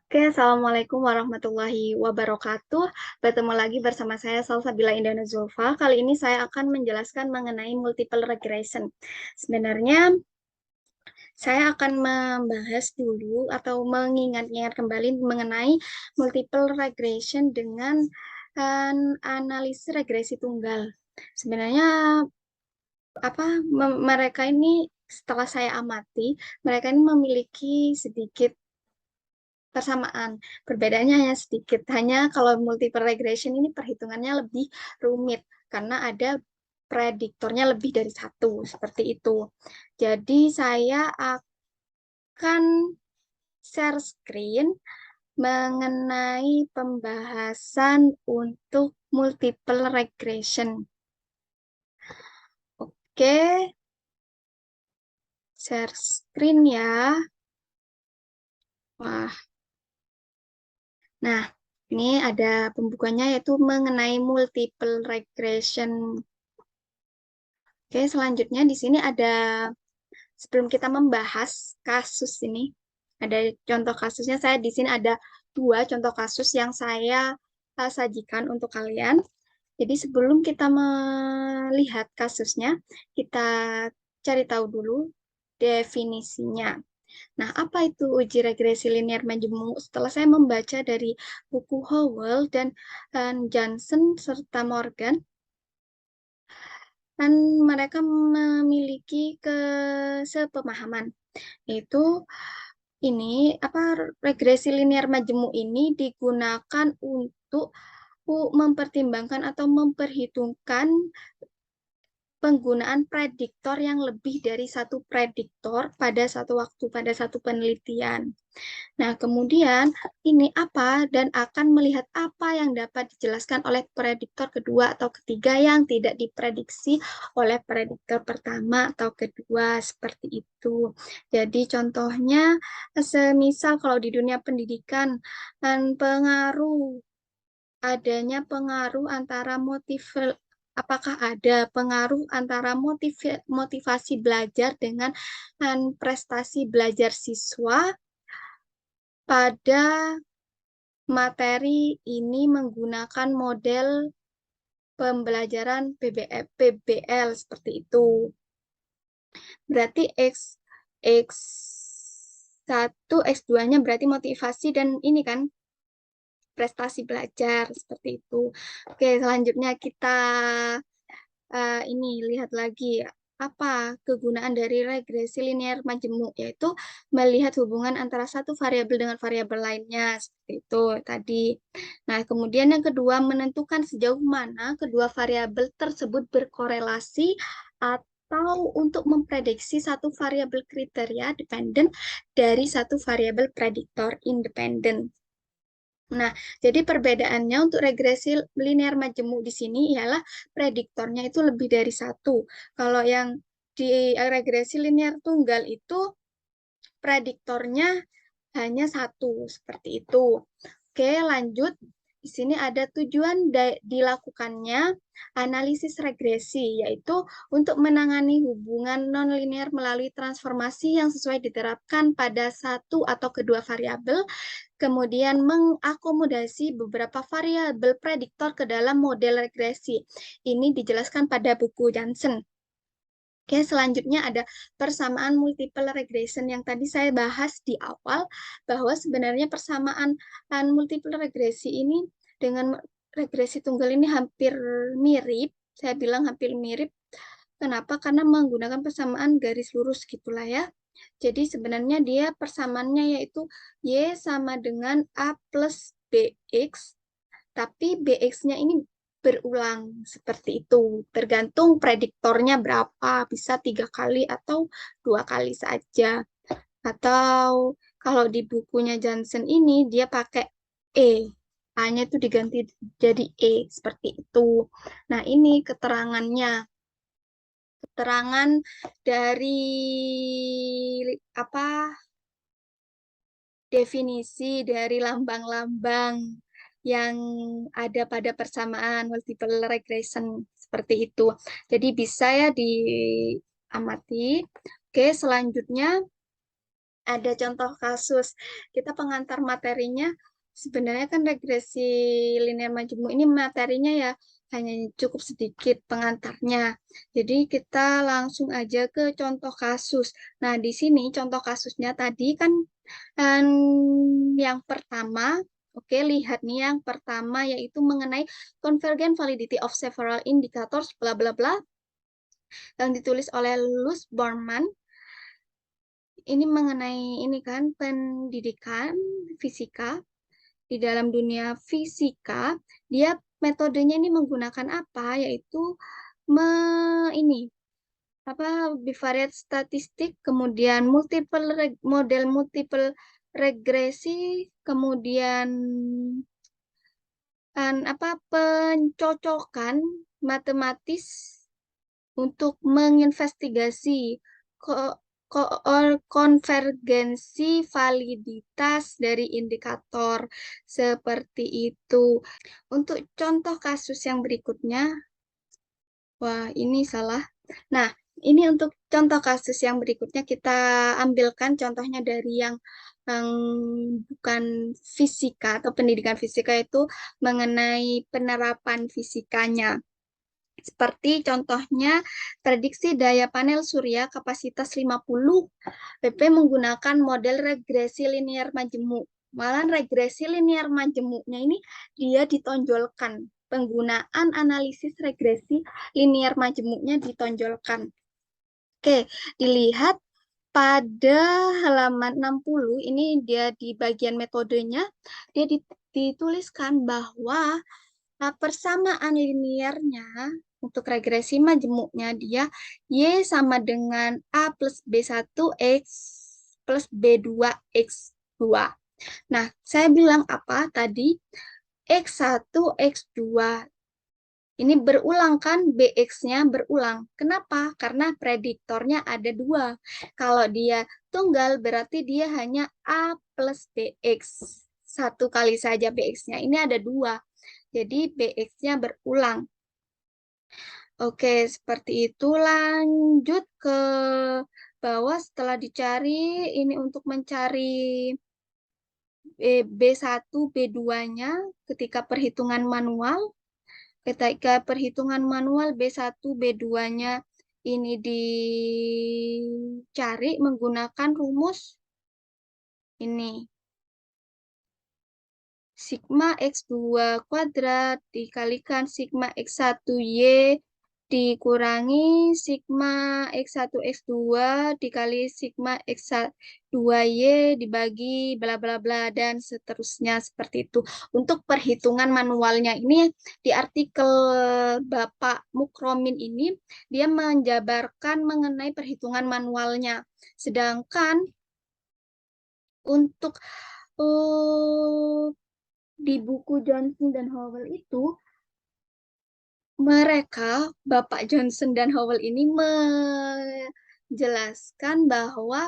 Oke, Assalamualaikum warahmatullahi wabarakatuh. Bertemu lagi bersama saya Salsabila Indana Zulfa. Kali ini saya akan menjelaskan mengenai multiple regression. Sebenarnya saya akan membahas dulu atau mengingat-ingat kembali mengenai multiple regression dengan analisis regresi tunggal. Sebenarnya mereka ini setelah saya amati, mereka ini memiliki sedikit persamaan. Perbedaannya hanya sedikit. Hanya kalau multiple regression ini perhitungannya lebih rumit karena ada prediktornya lebih dari satu, seperti itu. Jadi saya akan share screen mengenai pembahasan untuk multiple regression. Oke, share screen ya. Wah, nah ini ada pembukuannya yaitu mengenai multiple regression. Oke, selanjutnya di sini ada, sebelum kita membahas kasus ini, ada contoh kasusnya. Saya di sini ada dua contoh kasus yang saya sajikan untuk kalian. Jadi sebelum kita melihat kasusnya, kita cari tahu dulu definisinya. Nah, apa itu uji regresi linear majemuk? Setelah saya membaca dari buku Howell dan Johnson serta Morgan, dan mereka memiliki kesepemahaman, yaitu ini regresi linear majemuk ini digunakan untuk mempertimbangkan atau memperhitungkan penggunaan prediktor yang lebih dari satu prediktor pada satu waktu, pada satu penelitian. Nah, kemudian ini apa dan akan melihat apa yang dapat dijelaskan oleh prediktor kedua atau ketiga yang tidak diprediksi oleh prediktor pertama atau kedua, seperti itu. Jadi contohnya, semisal kalau di dunia pendidikan, dan adanya pengaruh antara apakah ada pengaruh antara motivasi belajar dengan prestasi belajar siswa pada materi ini menggunakan model pembelajaran PBL seperti itu. Berarti X 1 X2-nya berarti motivasi dan ini kan prestasi belajar seperti itu. Oke, selanjutnya kita ini lihat lagi apa kegunaan dari regresi linear majemuk, yaitu melihat hubungan antara satu variabel dengan variabel lainnya, seperti itu tadi. Nah, kemudian yang kedua, menentukan sejauh mana kedua variabel tersebut berkorelasi atau untuk memprediksi satu variabel kriteria dependen dari satu variabel prediktor independen. Nah, jadi perbedaannya untuk regresi linear majemuk di sini ialah prediktornya itu lebih dari satu. Kalau yang di regresi linear tunggal itu prediktornya hanya satu, seperti itu. Oke, lanjut. Di sini ada tujuan dilakukannya analisis regresi, yaitu untuk menangani hubungan nonlinear melalui transformasi yang sesuai diterapkan pada satu atau kedua variabel, kemudian mengakomodasi beberapa variabel prediktor ke dalam model regresi. Ini dijelaskan pada buku Johnson. Oke, selanjutnya ada persamaan multiple regression yang tadi saya bahas di awal, bahwa sebenarnya persamaan multiple regresi ini dengan regresi tunggal ini hampir mirip. Saya bilang hampir mirip. Kenapa? Karena menggunakan persamaan garis lurus gitulah ya. Jadi sebenarnya dia persamaannya yaitu Y sama dengan A plus BX, tapi BX-nya ini berulang seperti itu. Tergantung prediktornya berapa, bisa 3 kali atau 2 kali saja. Atau kalau di bukunya Johnson ini dia pakai E. A-nya itu diganti jadi E, seperti itu. Nah, ini keterangan dari apa definisi dari lambang-lambang yang ada pada persamaan multiple regression seperti itu. Jadi bisa ya diamati. Oke, selanjutnya Ada contoh kasus. Kita pengantar materinya sebenarnya kan regresi linear majemuk ini materinya ya hanya cukup sedikit pengantarnya. Jadi kita langsung aja ke contoh kasus. Nah, di sini contoh kasusnya tadi kan yang pertama, oke, lihat nih yang pertama yaitu mengenai convergent validity of several indicators bla bla bla yang ditulis oleh Luz Borman. Ini mengenai ini kan pendidikan fisika di dalam dunia fisika, dia metodenya ini menggunakan apa? Yaitu me, ini apa bivariate statistik, kemudian model multiple regresi, kemudian apa pencocokan matematis untuk menginvestigasi ko- konvergensi validitas dari indikator seperti itu. Untuk contoh kasus yang berikutnya, wah ini salah. Nah, ini untuk contoh kasus yang berikutnya kita ambilkan contohnya dari yang bukan fisika atau pendidikan fisika itu mengenai penerapan fisikanya. Seperti contohnya prediksi daya panel surya kapasitas 50 PP menggunakan model regresi linear majemuk. Malah regresi linear majemuknya ini dia ditonjolkan. Penggunaan analisis regresi linear majemuknya ditonjolkan. Oke, dilihat pada halaman 60 ini dia di bagian metodenya dia dituliskan bahwa persamaan linearnya untuk regresi majemuknya dia Y sama dengan A plus B1 X plus B2 X2. Nah, saya bilang apa tadi? X1, X2. Ini berulang kan, BX-nya berulang. Kenapa? Karena prediktornya ada dua. Kalau dia tunggal, berarti dia hanya A plus BX. Satu kali saja BX-nya. Ini ada dua. Jadi BX-nya berulang. Oke, seperti itu. Lanjut ke bawah setelah dicari. Ini untuk mencari B1, B2-nya ketika perhitungan manual. Ketika perhitungan manual B1, B2-nya ini dicari menggunakan rumus ini. Sigma X2 kuadrat dikalikan Sigma X1Y dikurangi Sigma X1 X2 dikali Sigma X2Y dibagi bla bla bla dan seterusnya seperti itu. Untuk perhitungan manualnya ini di artikel Bapak Mukromin ini dia menjabarkan mengenai perhitungan manualnya. Sedangkan untuk uh, di buku Johnson dan Howell itu mereka, Bapak Johnson dan Howell ini menjelaskan bahwa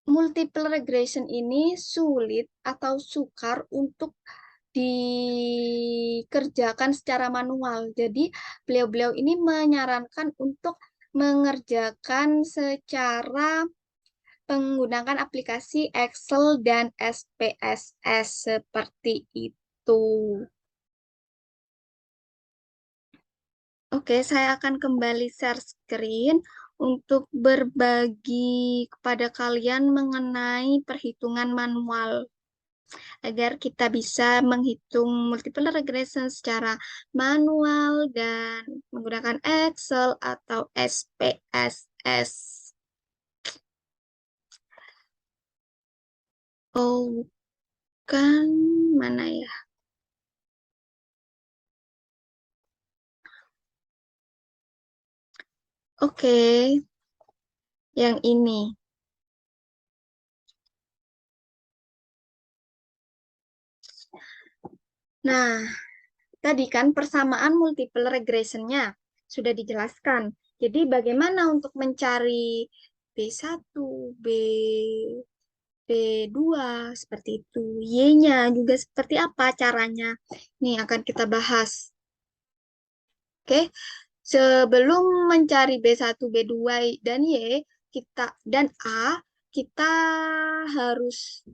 multiple regression ini sulit atau sukar untuk dikerjakan secara manual. Jadi beliau-beliau ini menyarankan untuk mengerjakan secara menggunakan aplikasi Excel dan SPSS seperti itu. Oke, saya akan kembali share screen untuk berbagi kepada kalian mengenai perhitungan manual agar kita bisa menghitung multiple regression secara manual dan menggunakan Excel atau SPSS. Oh, kan mana ya? Oke, yang ini. Nah, tadi kan persamaan multiple regression-nya sudah dijelaskan. Jadi bagaimana untuk mencari B1, B2, seperti itu. Y-nya juga seperti apa caranya. Ini akan kita bahas. Oke, sebelum mencari B1, B2, dan Y, dan A, kita harus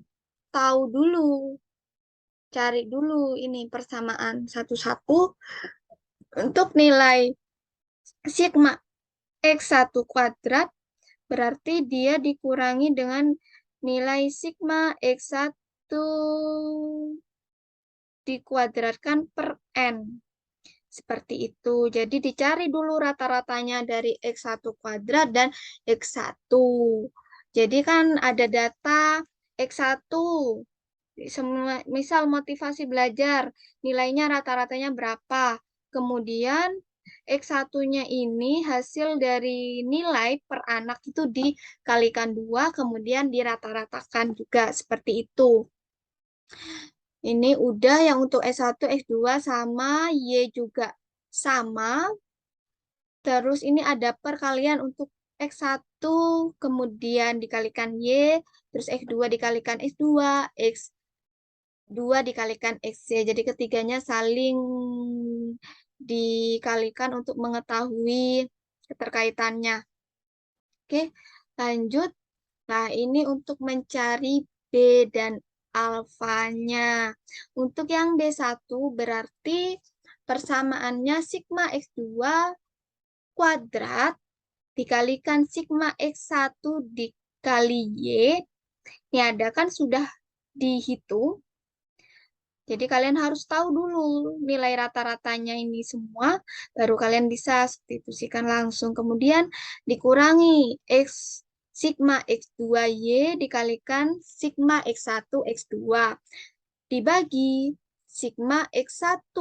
tahu dulu, cari dulu ini persamaan satu-satu untuk nilai sigma X1 kuadrat, berarti dia dikurangi dengan nilai sigma X1 dikuadratkan per N. Seperti itu. Jadi dicari dulu rata-ratanya dari X1 kuadrat dan X1. Jadi kan ada data X1. Misal motivasi belajar, nilainya rata-ratanya berapa. Kemudian X1-nya ini hasil dari nilai per anak itu dikalikan 2, kemudian dirata-ratakan juga seperti itu. Ini udah yang untuk S1, S2 sama, Y juga sama. Terus ini ada perkalian untuk X1, kemudian dikalikan Y, terus X2 dikalikan S2, X2 dikalikan XY. Jadi ketiganya saling dikalikan untuk mengetahui keterkaitannya. Oke, lanjut. Nah, ini untuk mencari B dan alfanya. Untuk yang B1 berarti persamaannya sigma X2 kuadrat dikalikan sigma X1 dikali Y. Ini ada kan sudah dihitung. Jadi kalian harus tahu dulu nilai rata-ratanya ini semua, baru kalian bisa substitusikan langsung. Kemudian dikurangi X sigma X2Y dikalikan sigma X1 X2. Dibagi sigma X1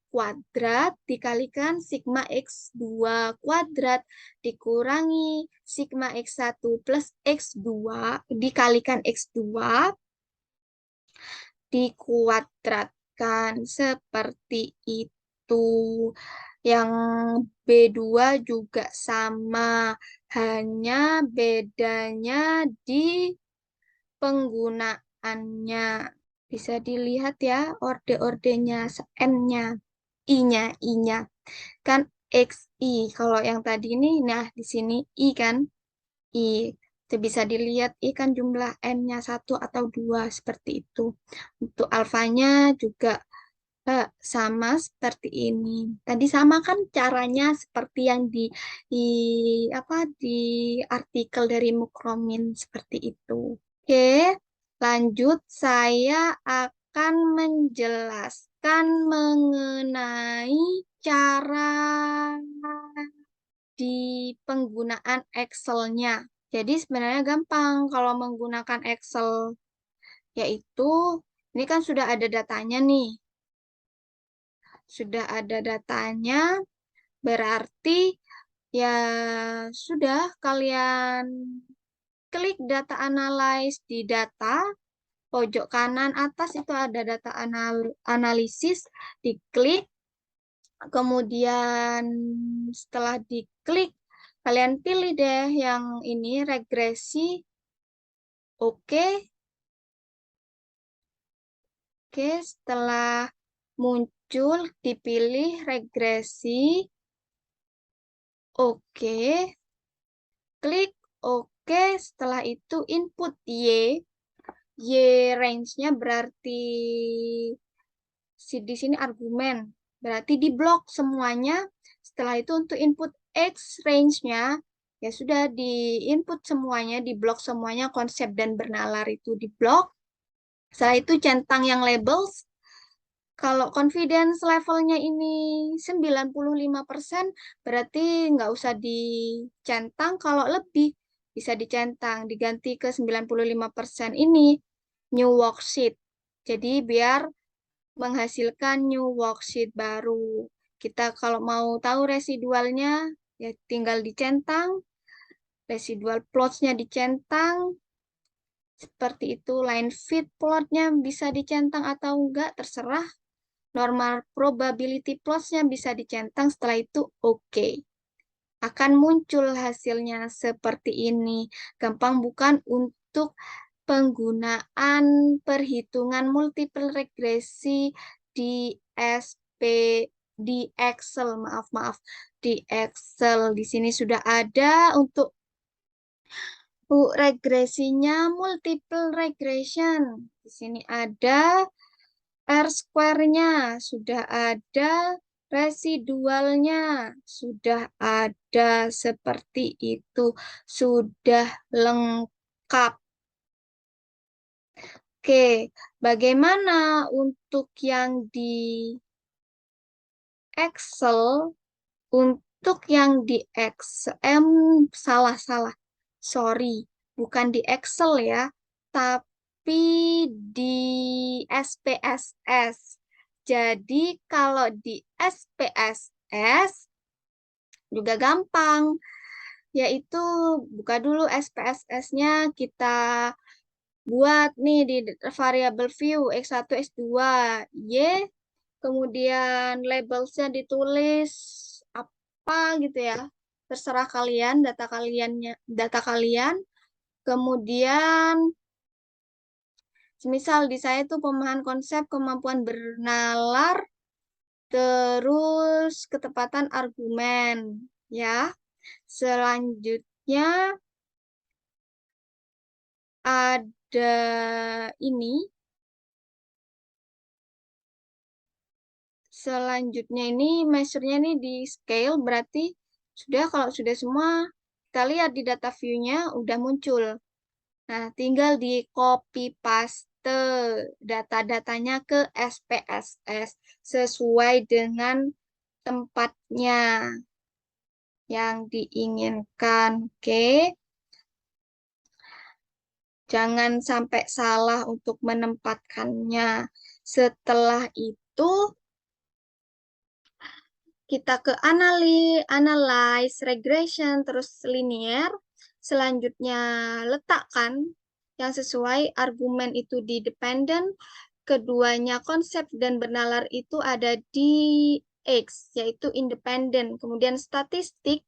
kuadrat dikalikan sigma X2 kuadrat dikurangi sigma X1 plus X2 dikalikan X2 dikuadratkan seperti itu. Yang B2 juga sama, hanya bedanya di penggunaannya. Bisa dilihat ya orde-ordenya, N-nya, I-nya, I-nya. Kan XI. Kalau yang tadi ini, nah di sini I kan, I. Itu bisa dilihat I kan jumlah N-nya 1 atau 2 seperti itu. Untuk alfanya juga sama seperti ini. Tadi sama kan caranya seperti yang di apa di artikel dari Mukromin seperti itu. Oke, lanjut saya akan menjelaskan mengenai cara di penggunaan Excel-nya. Jadi sebenarnya gampang kalau menggunakan Excel, yaitu ini kan sudah ada datanya nih. Sudah ada datanya, berarti ya sudah kalian klik data analyze di data, pojok kanan atas itu ada data analisis, diklik, kemudian setelah diklik, kalian pilih deh yang ini regresi. Oke. Oke, setelah muncul dipilih regresi. Oke. Klik oke, setelah itu input Y. Y range-nya berarti di sini argumen. Berarti di blok semuanya. Setelah itu untuk input X range-nya ya sudah di input semuanya, di blok semuanya konsep dan bernalar itu di blok. Setelah itu centang yang labels. Kalau confidence levelnya ini 95%, berarti nggak usah dicentang. Kalau lebih, bisa dicentang. Diganti ke 95% ini, new worksheet. Jadi biar menghasilkan new worksheet baru. Kita kalau mau tahu residualnya, ya tinggal dicentang. Residual plots-nya dicentang. Seperti itu, line fit plotnya bisa dicentang atau enggak, terserah. Normal probability plots-nya bisa dicentang, setelah itu oke. Akan muncul hasilnya seperti ini. Gampang bukan untuk penggunaan perhitungan multiple regresi di SP di Excel, maaf, di Excel. Di sini sudah ada untuk Regresinya multiple regression. Di sini ada R square-nya, sudah ada residualnya, sudah ada seperti itu, sudah lengkap. Oke, bagaimana untuk yang di Excel? Untuk yang di Excel, salah. Sorry, bukan di Excel ya, tapi di SPSS. Jadi kalau di SPSS juga gampang, yaitu buka dulu SPSS-nya, kita buat nih di variable view X1, X2, Y, kemudian labelsnya ditulis apa gitu ya. Terserah kalian, data kalian. Kemudian misal di saya itu pemahaman konsep, kemampuan bernalar, terus ketepatan argumen ya. Selanjutnya ada ini. Selanjutnya ini measure-nya ini di scale, berarti sudah, kalau sudah semua kita lihat di data view-nya udah muncul. Nah, tinggal di copy paste data-datanya ke SPSS sesuai dengan tempatnya yang diinginkan. Oke. Jangan sampai salah untuk menempatkannya. Setelah itu kita ke analyze, regression, terus linear. Selanjutnya letakkan yang sesuai argumen itu di dependent. Keduanya konsep dan bernalar itu ada di X, yaitu independent. Kemudian statistik,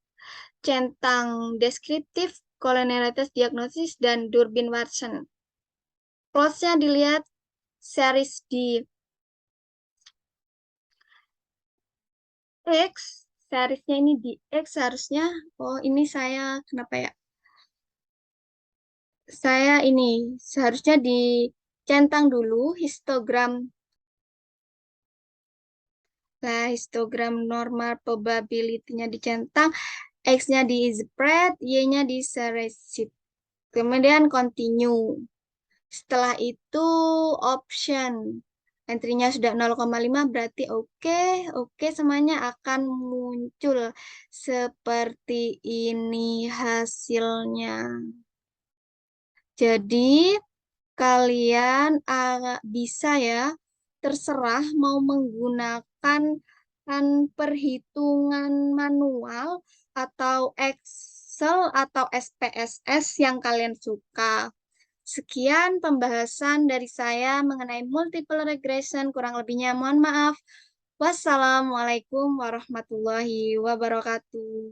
centang deskriptif, collinearitas diagnosis, dan Durbin-Watson. Plotnya dilihat series di X, seriesnya ini di X harusnya. Oh, ini saya kenapa ya? Saya ini seharusnya dicentang dulu histogram. Nah, histogram normal probability-nya dicentang, X-nya di spread, Y-nya di series. Kemudian continue. Setelah itu option. Entry-nya sudah 0,5 berarti oke. Oke, semuanya akan muncul seperti ini hasilnya. Jadi kalian bisa ya, terserah mau menggunakan perhitungan manual atau Excel atau SPSS yang kalian suka. Sekian pembahasan dari saya mengenai multiple regression. Kurang lebihnya mohon maaf. Wassalamualaikum warahmatullahi wabarakatuh.